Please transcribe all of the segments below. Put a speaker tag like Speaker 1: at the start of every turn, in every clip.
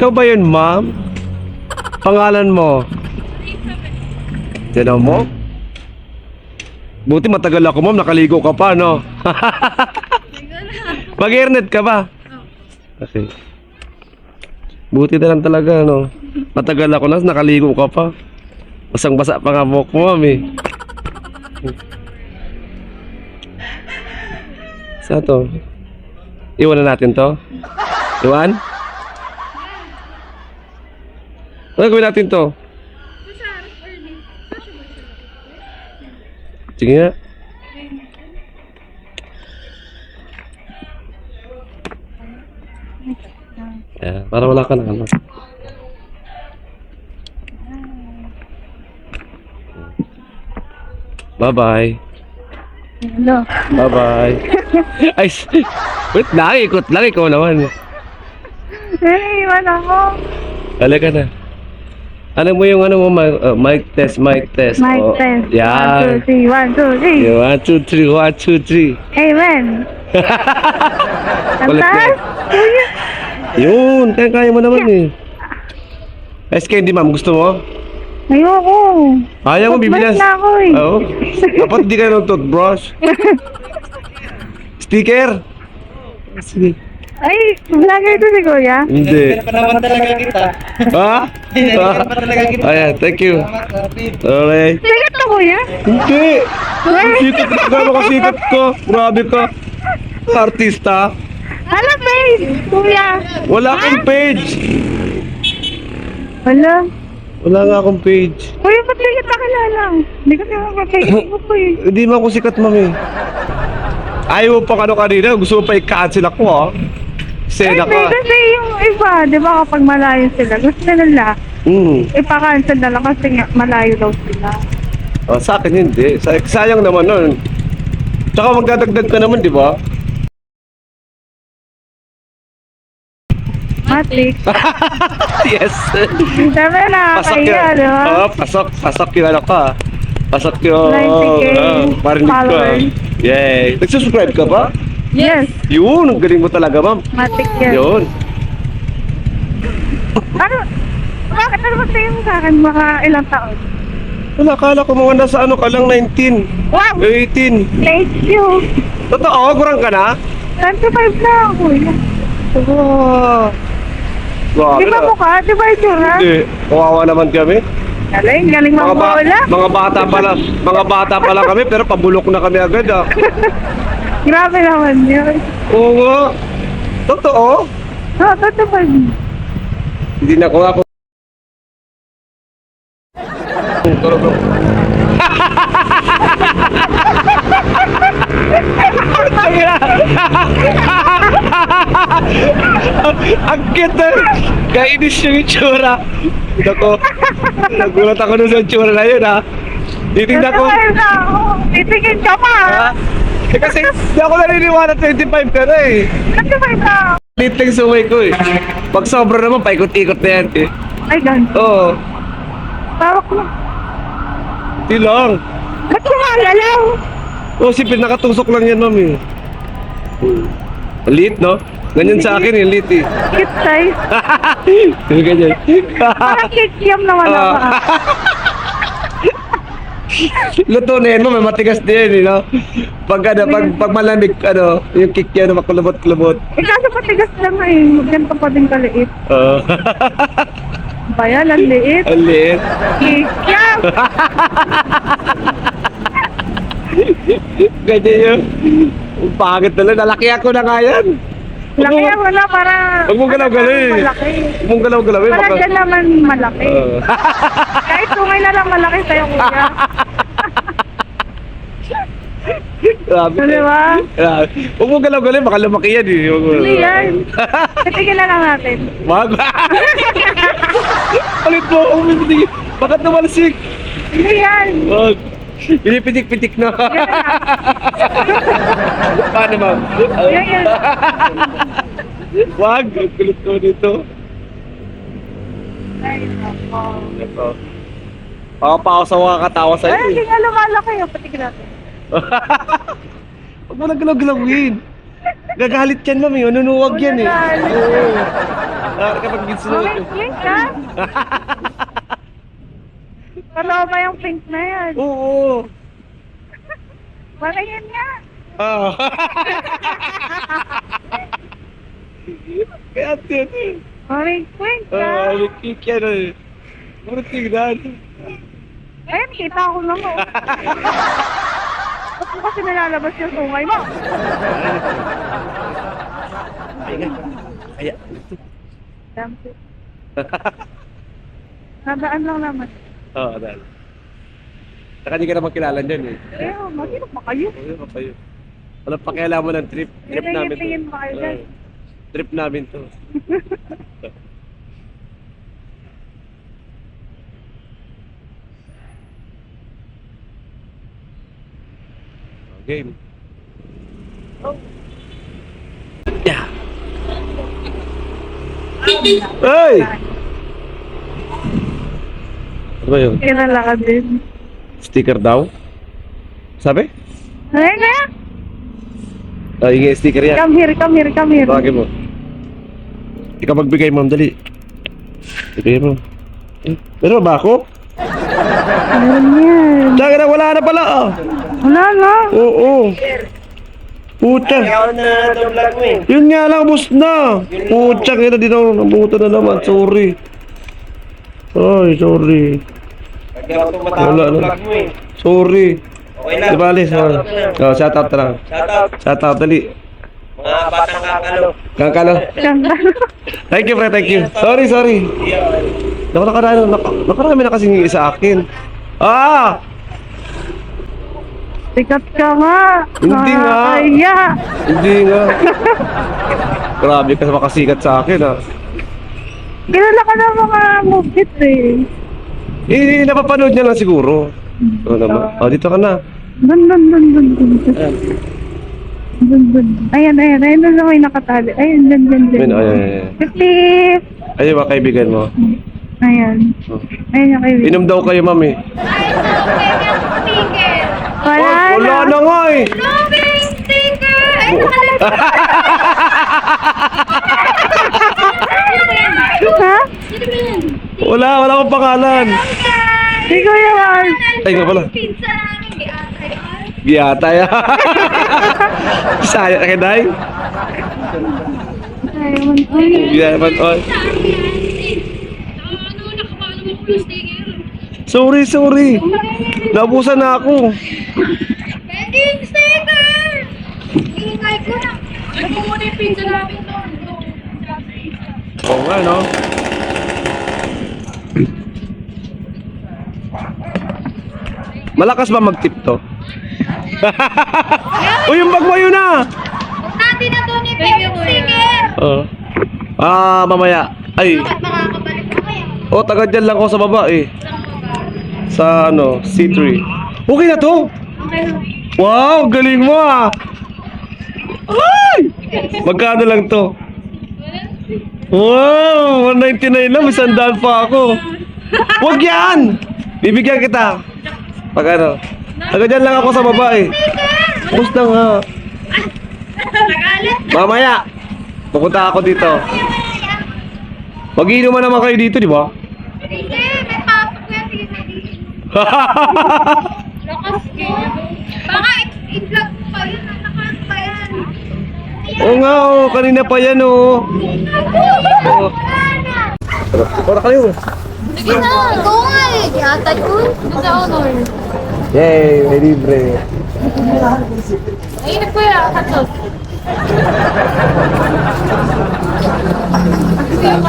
Speaker 1: Ikaw ba yun, ma'am? Pangalan mo? Tinan mo? Buti matagal ako, ma'am. Nakaligo ka pa, no? Mag-hairnet ka ba? Okay. Buti na lang talaga, no? Matagal ako na, nakaligo ka pa. Basang-basa pa nga buhok mo, ma'am, eh. Saan to? Iwan na natin to? Iwan? Ano gawin natin to? Sige nga. Yeah, para wala ka na ano. Bye-bye.
Speaker 2: Hello.
Speaker 1: Bye-bye. Ay, wait lang, ikot lang, ikaw naman.
Speaker 2: Iwan ako.
Speaker 1: Halika na. Ano mo yung ano mo, mic test, mic test.
Speaker 2: Mic
Speaker 1: Oh,
Speaker 2: test.
Speaker 1: yan.
Speaker 2: 1, 2, 3.
Speaker 1: 1, 2, 3, 1, 2, 3.
Speaker 2: Amen.
Speaker 1: Kulit na.
Speaker 2: Antas? Kuya.
Speaker 1: Yun, kaya mo naman eh. SK, hindi ma'am, gusto mo?
Speaker 2: Ayoko.
Speaker 1: Ayaw mo, bibilas.
Speaker 2: Toothbrush na ako eh.
Speaker 1: Oo. Dapat di ka ng toothbrush. Sticker? Sige.
Speaker 2: Ay, vlogger to si Kuya.
Speaker 1: Hindi.
Speaker 3: Panaman talaga kita.
Speaker 1: Ha?
Speaker 3: Panaman talaga kita.
Speaker 1: Ayan, thank you. Alright.
Speaker 2: Sikat to Kuya?
Speaker 1: Hindi. Sikat ka, gano'n ka sikat ko. Grabe ka. Artista.
Speaker 2: Hala, face! Kuya.
Speaker 1: Wala akong page.
Speaker 2: Hala.
Speaker 1: Wala nga akong page.
Speaker 2: Kuya, ba't di kita kilala? Hindi kasi makapag-Facebook ko eh.
Speaker 1: Hindi mo ako sikat, mami. Ayaw mo pa ano kanina. Gusto mo pa i-cancel ako, ha? Sena
Speaker 2: Hindi,
Speaker 1: ka.
Speaker 2: kasi yung iba, di ba kapag malayo sila, gusto nila, ipa-cancel na lang kasi nga malayo daw sila.
Speaker 1: Oh, sa akin hindi. Sayang naman nun. Tsaka magdadagdag ka naman, di ba?
Speaker 2: Matik.
Speaker 1: Yes.
Speaker 2: Sabi na,
Speaker 1: Pasok
Speaker 2: kaya,
Speaker 1: yun.
Speaker 2: di ba?
Speaker 1: Oo, pasok yung ano ka. Pasok yung
Speaker 2: 90K
Speaker 1: parinig ka.
Speaker 2: followers.
Speaker 1: Yay. Nagsusubscribe ka ba?
Speaker 2: Yes,
Speaker 1: Yun, ang galing mo talaga, ma'am.
Speaker 2: matik yan.
Speaker 1: Yun.
Speaker 2: Ano? Bakit ano ba sa'yo sa akin mga ilang taon?
Speaker 1: Wala, akala ko mga nasa ano ka lang, 19.
Speaker 2: Wow!
Speaker 1: 18.
Speaker 2: Thank you!
Speaker 1: Totoo, kurang ka na?
Speaker 2: 25 na ako, kuya.
Speaker 1: Wow. Grabe
Speaker 2: Di ba
Speaker 1: na.
Speaker 2: mukha? Di ba itsura?
Speaker 1: Hindi, kawawa naman kami.
Speaker 2: Galing mabola.
Speaker 1: Mga bata pa lang kami, pero pabulok na kami agad, ah.
Speaker 2: Grabe naman yun.
Speaker 1: Oo nga. Totoo.
Speaker 2: Oo, totoo.
Speaker 1: Hindi na ko ako. Ang cute na. Kainis yung itsura. Nako. Nagulat ako dun sa itsura na yun, ha. Titignan ko.
Speaker 2: Titigin ka pa.
Speaker 1: Ha? Eh, kasi hindi ako naniniwala 25 ka na eh.
Speaker 2: 25 na.
Speaker 1: Lit lang sumay ko eh. Pag sobra naman, paikot-ikot na yan eh.
Speaker 2: Ay, ganito.
Speaker 1: Oo.
Speaker 2: Tawak mo.
Speaker 1: Hindi lang.
Speaker 2: Ba't kumagalaw?
Speaker 1: Oo, sipin, nakatusok lang yan, mami. Lit, no? Ganyan sa akin, yung lit eh.
Speaker 2: Cute size.
Speaker 1: Ganyan.
Speaker 2: Parang kikiam naman ako.
Speaker 1: Luto na yan mo, may matigas din, you know? Pag malamig, yung kick yan, makulubot-kulubot.
Speaker 2: Eh, kaso patigas lang eh. Ganito pa din kaliit.
Speaker 1: Oo.
Speaker 2: Bayan, ang liit.
Speaker 1: Ang liit.
Speaker 2: Kikiam!
Speaker 1: Ganyan yun. Ang pangit na lang, nalaki ako na nga yan.
Speaker 2: Laki ako na para...
Speaker 1: Huwag mong galaw-galaw eh.
Speaker 2: Malaki.
Speaker 1: Huwag mong galaw-galaw eh.
Speaker 2: Parang dyan naman malaki. Kahit tungay na lang malaki sa'yo, kuya.
Speaker 1: Grabe.
Speaker 2: Di ba?
Speaker 1: Grabe. Huwag mong galaw-galaw, baka lumaki yan eh.
Speaker 2: Hindi yan. Titigil na lang natin.
Speaker 1: Wag. Palit mo ako, pipitik. Bakit namalsik?
Speaker 2: Hindi yan.
Speaker 1: Wag. Pinipitik-pitik na.
Speaker 2: Yan na.
Speaker 1: Paano, ma'am?
Speaker 2: Yan.
Speaker 1: Wag. Ang kulit ko dito.
Speaker 2: Ay, nako.
Speaker 1: Ito. Pakapako sa mga katawa sa'yo
Speaker 2: Ay, hindi
Speaker 1: eh.
Speaker 2: nga lumalaki yung patigil natin.
Speaker 1: Huwag mo na galaw-galawin. Gagalit yan, ma'am. Manunuwag yan eh.
Speaker 2: Gagalit.
Speaker 1: Oo. Kapag ginsuot
Speaker 2: Orange
Speaker 1: yun.
Speaker 2: pink ka? Paloma yung pink na yan.
Speaker 1: Oo.
Speaker 2: Parang yan nga.
Speaker 1: Ah. Kaya yun.
Speaker 2: Orange pink ka?
Speaker 1: May kick yan eh. Bakit tignan?
Speaker 2: Ayun, kita ko lang oh. Ba't mo kasi nalalabas yung sungay mo?
Speaker 1: Kaya.
Speaker 2: Dampo. Nadaan lang naman.
Speaker 1: Oo, dahil. Saka hindi ka naman kilala dyan eh.
Speaker 2: Pero, masinok ba kayo?
Speaker 1: Ayun pa kayo. Walang pakialaman ng trip. Trip namin to.
Speaker 2: Tingin pa kayo dyan.
Speaker 1: Trip namin to. Game. Yeah. Hey! Ano ba yun?
Speaker 2: Kilala ka din.
Speaker 1: Sticker daw? Sabi?
Speaker 2: Ay, na!
Speaker 1: Ingay sticker yan.
Speaker 2: Come here, come here, come here.
Speaker 1: Tawagin mo. Ikaw magbigay, ma'am. Dali. Bigay mo. Meron ba ako?
Speaker 2: Meron yan.
Speaker 1: Tsaka na, wala na pala ah.
Speaker 2: Wala na.
Speaker 1: Oo. Puta.
Speaker 3: Ikaw na ito vlog mo eh.
Speaker 1: Yun nga lang, bus na. Puta, kaya di na ako nabuta na naman. Sorry. Ay, sorry.
Speaker 3: Ikaw ito matapos
Speaker 1: Wala na.
Speaker 3: vlog mo eh.
Speaker 1: Sorry.
Speaker 3: Okay lang.
Speaker 1: Di bali, sorry. Oh, shout out na lang.
Speaker 3: Shoutout.
Speaker 1: Shout out, dali.
Speaker 3: Mga batang kakalo.
Speaker 1: Kangkalo.
Speaker 2: Ganda.
Speaker 1: Thank you, pre. Thank you. Sorry, sorry. Nakarami na kasing sa akin. Ah!
Speaker 2: Sikat ka nga.
Speaker 1: Hindi nga.
Speaker 2: Nakakaya.
Speaker 1: Hindi nga. Grabe ka makasikat sa akin ah.
Speaker 2: Kilala ka na mga movies eh.
Speaker 1: Napapanood niya lang siguro. Oo naman. Oh, dito ka na.
Speaker 2: Dun. Ayan. Ayun na lang may nakatali. Ayun, dun.
Speaker 1: Ayun, ayun.
Speaker 2: Flip.
Speaker 1: Ayun, mga kaibigan mo.
Speaker 2: Ayan.
Speaker 1: Oh.
Speaker 2: Ayun yung kaibigan.
Speaker 1: Inom daw kayo, mami.
Speaker 2: Wala
Speaker 1: Wala
Speaker 2: na.
Speaker 1: na nga eh.
Speaker 2: Ha?
Speaker 1: Wala akong pangalan.
Speaker 2: Si Kuya Mars.
Speaker 1: Ay, nga pala. Giyatay. Saya ka day.
Speaker 2: Ayun.
Speaker 1: Giyaman oy. Sorry. Naubusan na ako.
Speaker 4: Pending sticker! Ingay ko na. Ano muna yung pizza namin doon?
Speaker 1: Oo nga, no? Malakas ba mag-tip to? Uy, yung bag mo yun ah!
Speaker 4: Natin na doon yung pending sticker!
Speaker 1: Oo. Mamaya. Ay,
Speaker 4: Bakit makakabalik ko kaya?
Speaker 1: taga dyan lang ako sa baba eh. Sa C3. Okay na to!
Speaker 4: Okay lang.
Speaker 1: Wow, galing mo ah! Ay! Magkano lang to? Wow, 199 lang, may sandal pa ako. Huwag yan! Bibigyan kita. Pag taga dyan lang ako sa baba eh. Bus na nga.
Speaker 4: Nagalit.
Speaker 1: Mamaya, pupunta ako dito. Mag-iinuman naman kayo dito, di ba?
Speaker 4: Sige, may pasok yan. Sige, lakas kayo. Baka i-vlog mo pa yun. Nakas pa yan.
Speaker 1: Oo nga, kanina pa yan oh. Para kayo.
Speaker 4: Sige na, go nga eh. Yatay ko. Nasa honor.
Speaker 1: Yay, may libre.
Speaker 4: Ayun po yan, katos. Kasi yung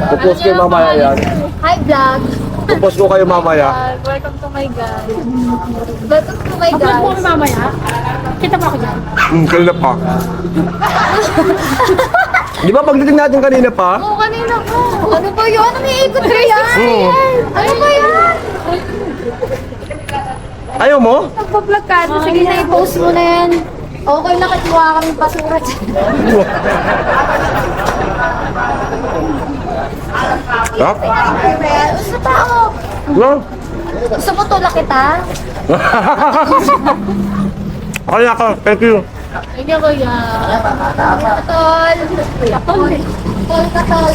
Speaker 1: Pupost kayo mamaya yan.
Speaker 4: Hi vlog.
Speaker 1: Pupost ko kayo mamaya.
Speaker 4: Welcome to my guys. Welcome to my guys. Upload mo mamaya? Kita mo ako dyan.
Speaker 1: Kanina pa. Di ba pagdating natin kanina pa?
Speaker 4: Oo, kanina ko. Ano ba yun? Ano may ikot ka yan? Ano ba yan?
Speaker 1: Ayaw mo?
Speaker 4: Nagpa-vlog ka. Sige na, i-post mo na yan. Okay na, katuwa kami pasura dyan.
Speaker 1: Stop.
Speaker 4: Gusto pa ako.
Speaker 1: No?
Speaker 4: Gusto mo tulak kita?
Speaker 1: Kaya ka, thank you.
Speaker 4: Thank you, kuya. Katol. Katol. Katol.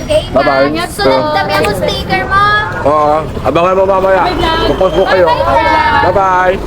Speaker 4: Okay,
Speaker 1: Bye-bye.
Speaker 4: ma'am. Yung sunod kami ang sticker mo.
Speaker 1: Oo, abangan mo mamaya. Pupost mo kayo. Bye-bye.